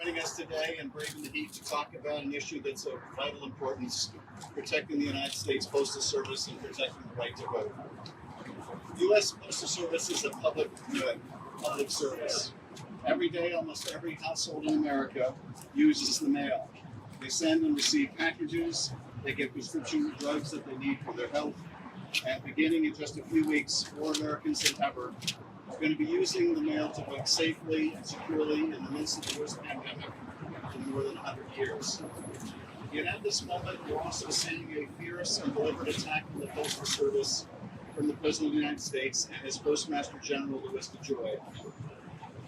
joining us today and braving the heat to talk about an issue that's of vital importance, protecting the United States Postal Service and protecting the right to vote. The U.S. Postal Service is a public good, public service. Every day, almost every household in America uses the mail. They send and receive packages, they get prescription drugs that they need for their health, and beginning in just a few weeks, more Americans than ever are going to be using the mail to vote safely and securely in the midst of the worst pandemic in more than 100 years. Yet at this moment, we're also seeing a fierce and deliberate attack on the Postal Service from the President of the United States and his Postmaster General Louis DeJoy.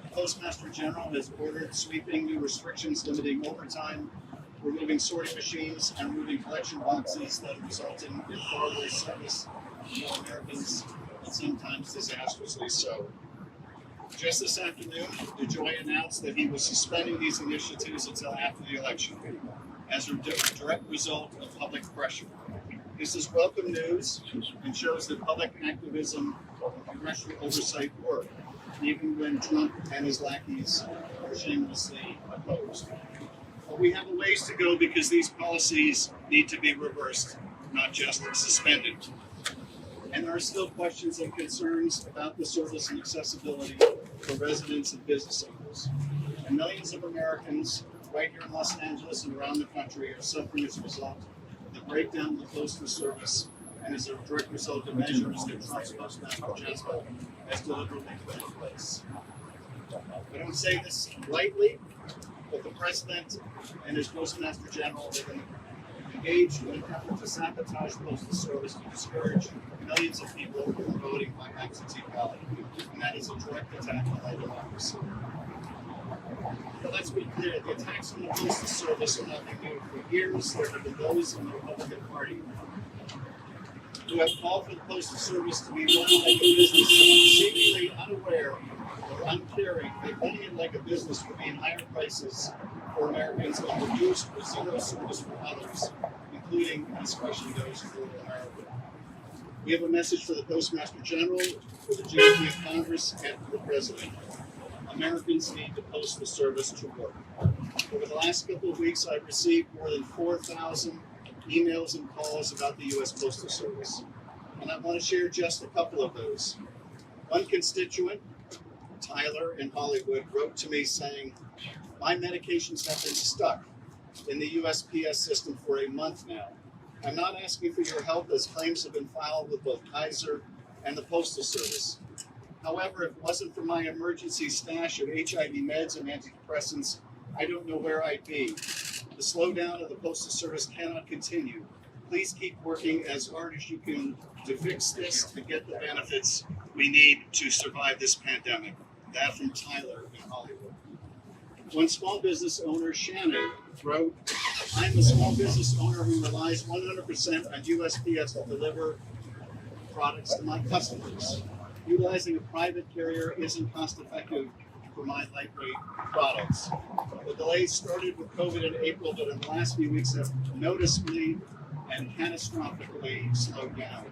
The Postmaster General has ordered sweeping new restrictions limiting overtime, removing sorting machines, and removing collection boxes that are resulting in far worse service to more Americans, and sometimes disastrously so. Just this afternoon, DeJoy announced that he was suspending these initiatives until after the election, as a direct result of public pressure. This is welcome news and shows that public activism and congressional oversight work, even when Trump and his lackeys are shamelessly opposed. But we have a ways to go because these policies need to be reversed, not just suspended. And there are still questions and concerns about the service and accessibility for residents and business owners. And millions of Americans right here in Los Angeles and around the country are suffering as a result of the breakdown of the Postal Service and as a direct result of measures that Trump's Postmaster General has deliberately put in place. I don't say this lightly, but the President and his Postmaster General have been engaged in an effort to sabotage the Postal Service to discourage millions of people from voting by absentee ballot, and that is a direct attack on our democracy. But let's be clear, the attacks on the Postal Service are nothing new. For years, there have been those in the Republican Party who have called for the Postal Service to be run like a business, seemingly unaware or uncaring that running it like a business would mean higher prices for Americans and reduced or zero service for others, including and especially those in rural America. We have a message for the Postmaster General, for the GOP of Congress, and for the President. Americans need the Postal Service to work. Over the last couple of weeks, I've received more than 4,000 emails and calls about the U.S. Postal Service, and I want to share just a couple of those. One constituent, Tyler in Hollywood, wrote to me saying, "My medications have been stuck in the USPS system for a month now. I'm not asking for your help as claims have been filed with both Kaiser and the Postal Service. However, if it wasn't for my emergency stash of HIV meds and antidepressants, I don't know where I'd be. The slowdown of the Postal Service cannot continue. Please keep working as hard as you can to fix this, to get the benefits we need to survive this pandemic." That from Tyler in Hollywood. One small business owner, Shannon, wrote, "I'm a small business owner who relies 100% on USPS to deliver products to my customers. Utilizing a private carrier isn't cost effective for my lightweight products. The delays started with COVID in April, but in the last few weeks have noticeably and catastrophically slowed down.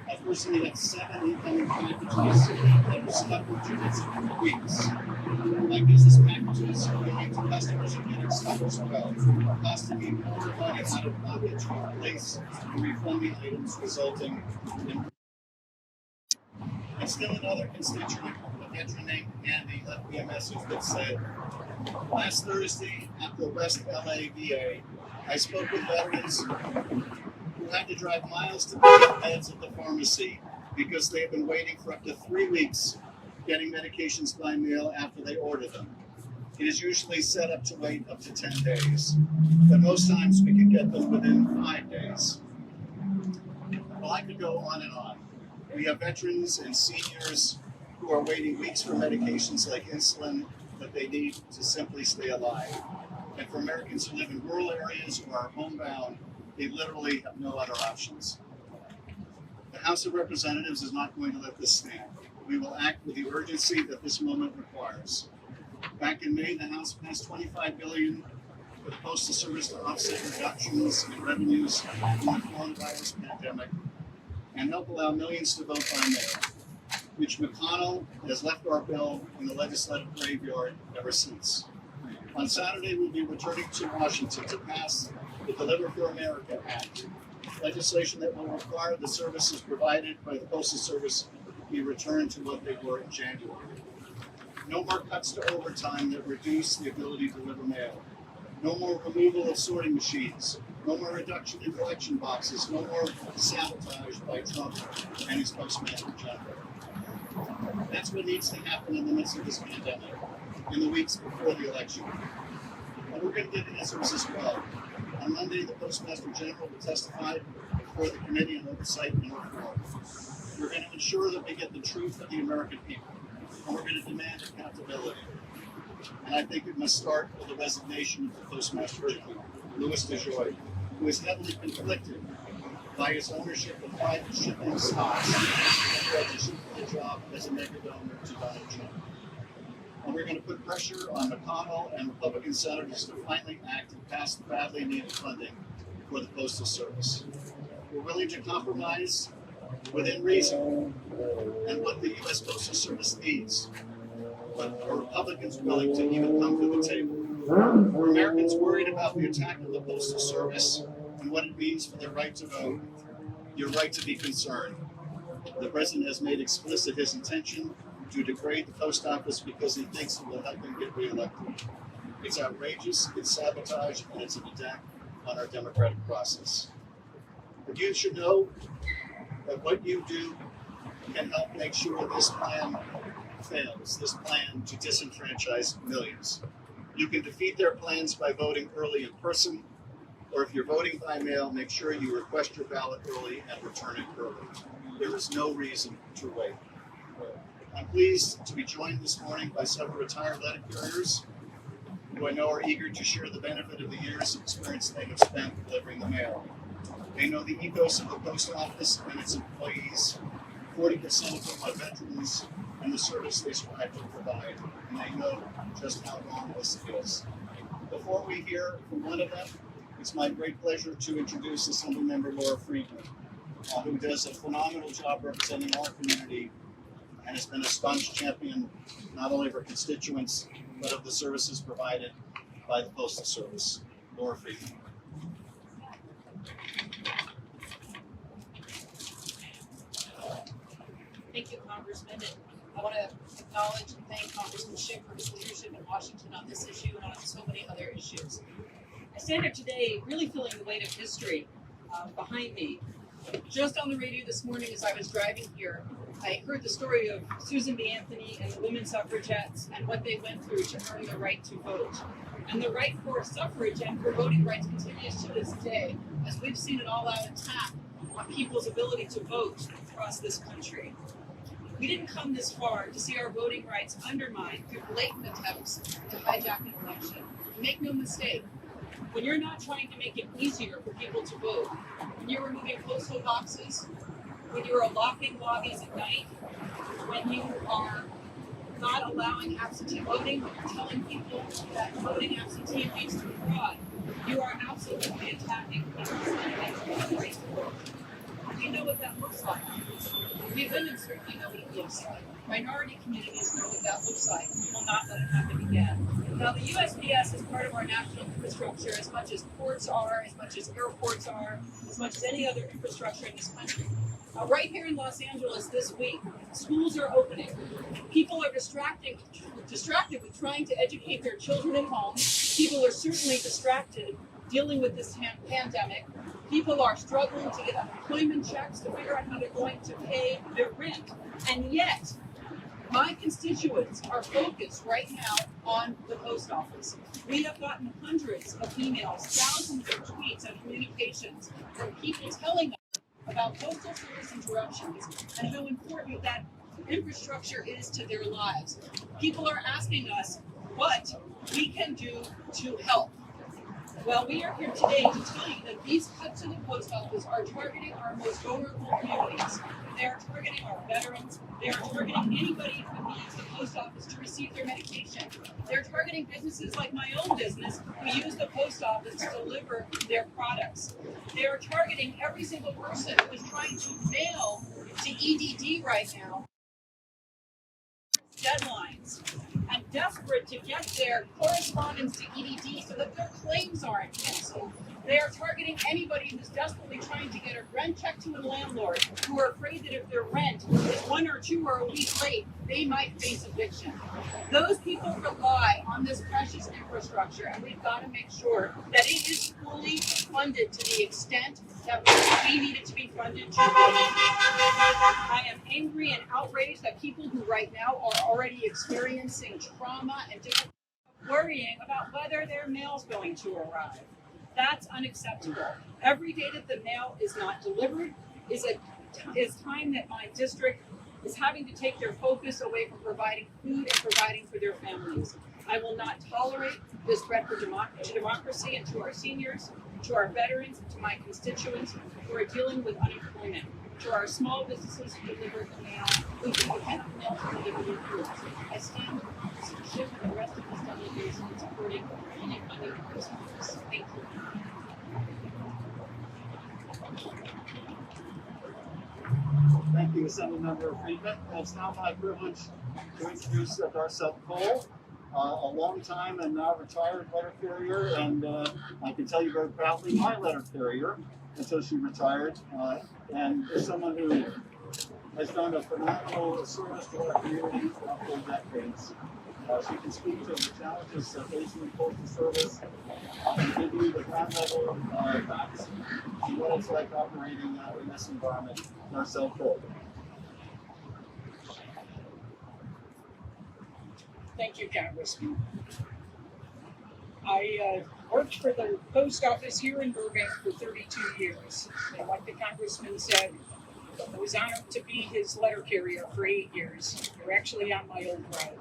I personally have 7 incoming packages that were stuck with units for weeks. My business packages going to customers are getting stuck as well, costing me more money out of pocket to replace and refund the items, resulting in..." And still another constituent, a veteran named Andy, left me a message that said, "Last Thursday at the West LA VA, I spoke with veterans who had to drive miles to pick up meds at the pharmacy because they have been waiting for up to 3 weeks getting medications by mail after they order them. It is usually set up to wait up to 10 days, but most times we can get them within 5 days." Well, I could go on and on. We have veterans and seniors who are waiting weeks for medications like insulin that they need to simply stay alive. And for Americans who live in rural areas or are homebound, they literally have no other options. The House of Representatives is not going to let this stand. We will act with the urgency that this moment requires. Back in May, the House passed $25 billion for the Postal Service to offset reductions in revenues from the coronavirus pandemic and help allow millions to vote by mail. Mitch McConnell has left our bill in the legislative graveyard ever since. On Saturday, we'll be returning to Washington to pass the Deliver for America Act, legislation that will require the services provided by the Postal Service be returned to what they were in January. No more cuts to overtime that reduce the ability to deliver mail. No more removal of sorting machines. No more reduction in collection boxes. No more sabotage by Trump and his Postmaster General. That's what needs to happen in the midst of this pandemic, in the weeks before the election. And we're going to get answers as well. On Monday, the Postmaster General will testify before the Committee on Oversight and Reform. We're going to ensure that we get the truth of the American people, and we're going to demand accountability. And I think it must start with the resignation of the Postmaster General Louis DeJoy, who is heavily conflicted by his ownership of private shipping stocks and registered for the job as a mega donor to Donald Trump. And we're going to put pressure on McConnell and Republican senators to finally act and pass the badly needed funding for the Postal Service. We're willing to compromise within reason and what the U.S. Postal Service needs. But are Republicans willing to even come to the table? Are Americans worried about the attack on the Postal Service and what it means for their right to vote? Your right to be concerned. The president has made explicit his intention to degrade the post office because he thinks it will help him get reelected. It's outrageous, it's sabotage, and it's an attack on our democratic process. But you should know that what you do can help make sure this plan fails, this plan to disenfranchise millions. You can defeat their plans by voting early in person, or if you're voting by mail, make sure you request your ballot early and return it early. There is no reason to wait. I'm pleased to be joined this morning by several retired letter carriers who I know are eager to share the benefit of the years of experience they have spent delivering the mail. They know the ethos of the post office and its employees. 40% of them are veterans, and the service they strive to provide, and they know just how wrong this is. Before we hear from one of them, it's my great pleasure to introduce Assemblymember Laura Friedman, who does a phenomenal job representing our community and has been a staunch champion not only of her constituents, but of the services provided by the Postal Service. Laura Friedman. Thank you, Congressman. And I want to acknowledge and thank Congressman Schiff for his leadership in Washington on this issue and on so many other issues. I stand here today really feeling the weight of history behind me. Just on the radio this morning as I was driving here, I heard the story of Susan B. Anthony and the women suffragettes and what they went through to earn the right to vote. And the right for suffrage and for voting rights continues to this day, as we've seen an all-out attack on people's ability to vote across this country. We didn't come this far to see our voting rights undermined through blatant attempts to hijack an election. Make no mistake, when you're not trying to make it easier for people to vote, when you're removing postal boxes, when you are locking lobbies at night, when you are not allowing absentee voting, when you're telling people that voting absentee leads to fraud, you are absolutely attacking people's right to vote. We know what that looks like. We women certainly know what it looks like. Minority communities know what that looks like. We will not let it happen again. Now, the USPS is part of our national infrastructure as much as ports are, as much as airports are, as much as any other infrastructure in this country. Right here in Los Angeles this week, schools are opening. People are distracted with trying to educate their children at home. People are certainly distracted dealing with this pandemic. People are struggling to get unemployment checks to figure out how they're going to pay their rent. And yet, my constituents are focused right now on the post office. We have gotten hundreds of emails, thousands of tweets and communications from people telling us about postal service interruptions and how important that infrastructure is to their lives. People are asking us what we can do to help. Well, we are here today to tell you that these cuts to the post office are targeting our most vulnerable communities. They are targeting our veterans. They are targeting anybody who needs the post office to receive their medication. They're targeting businesses like my own business who use the post office to deliver their products. They are targeting every single person who is trying to mail to EDD right now deadlines and desperate to get their correspondence to EDD so that their claims aren't canceled. They are targeting anybody who's desperately trying to get a rent check to a landlord, who are afraid that if their rent is 1 or 2 or a week late, they might face eviction. Those people rely on this precious infrastructure, and we've got to make sure that it is fully funded to the extent that we need it to be funded to. I am angry and outraged that people who right now are already experiencing trauma and difficulty worrying about whether their mail's going to arrive. That's unacceptable. Every day that the mail is not delivered is time that my district is having to take their focus away from providing food and providing for their families. I will not tolerate this threat to democracy and to our seniors, to our veterans, to my constituents who are dealing with unemployment, to our small businesses who deliver the mail, who cannot mail to deliver their goods. I stand with Congressman Schiff and the rest of this delegation in supporting fully funding the post office. Thank you. Thank you, Assemblymember Friedman. It's now my privilege to introduce Darcel Cole, a long-time and now retired letter carrier, and I can tell you very proudly, my letter carrier until she retired, and is someone who has done a phenomenal service to our community for decades. She can speak to the challenges facing the Postal Service and give you the ground level facts and what it's like operating in this environment. Darcel Cole. Thank you, Congressman. I worked for the post office here in Burbank for 32 years. And like the Congressman said, I was honored to be his letter carrier for 8 years. You're actually on my old route.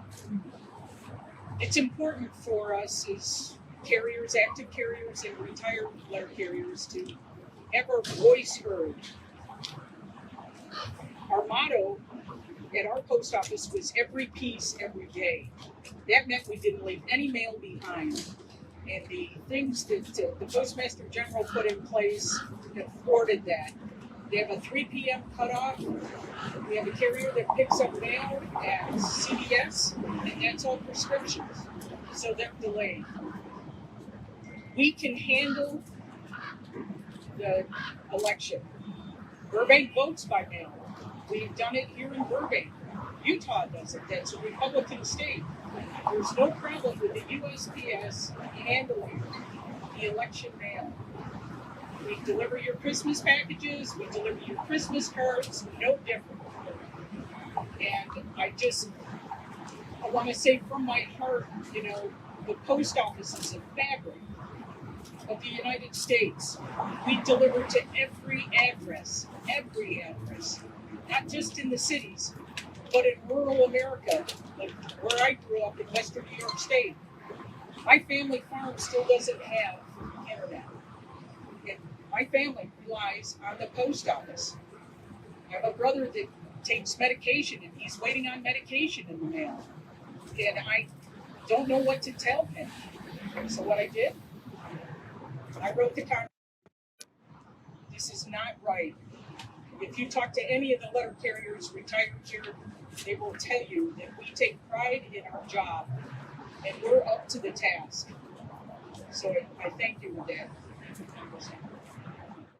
It's important for us as carriers, active carriers, and retired letter carriers to have our voice heard. Our motto at our post office was every piece, every day. That meant we didn't leave any mail behind. And the things that the Postmaster General put in place have thwarted that. They have a 3 p.m. cutoff. We have a carrier that picks up mail at CVS, and that's all prescriptions. So they're delayed. We can handle the election. Burbank votes by mail. We've done it here in Burbank. Utah does it. That's a Republican state. There's no problem with the USPS handling the election mail. We deliver your Christmas packages, we deliver your Christmas cards, no different. And I want to say from my heart, the post office is a fabric of the United States. We deliver to every address, not just in the cities, but in rural America, like where I grew up in Western New York State. My family farm still doesn't have internet. And my family relies on the post office. I have a brother that takes medication and he's waiting on medication in the mail. And I don't know what to tell him. So what I did, I wrote to Congress, this is not right. If you talk to any of the letter carriers retired here, they will tell you that we take pride in our job and we're up to the task. So I thank you for that.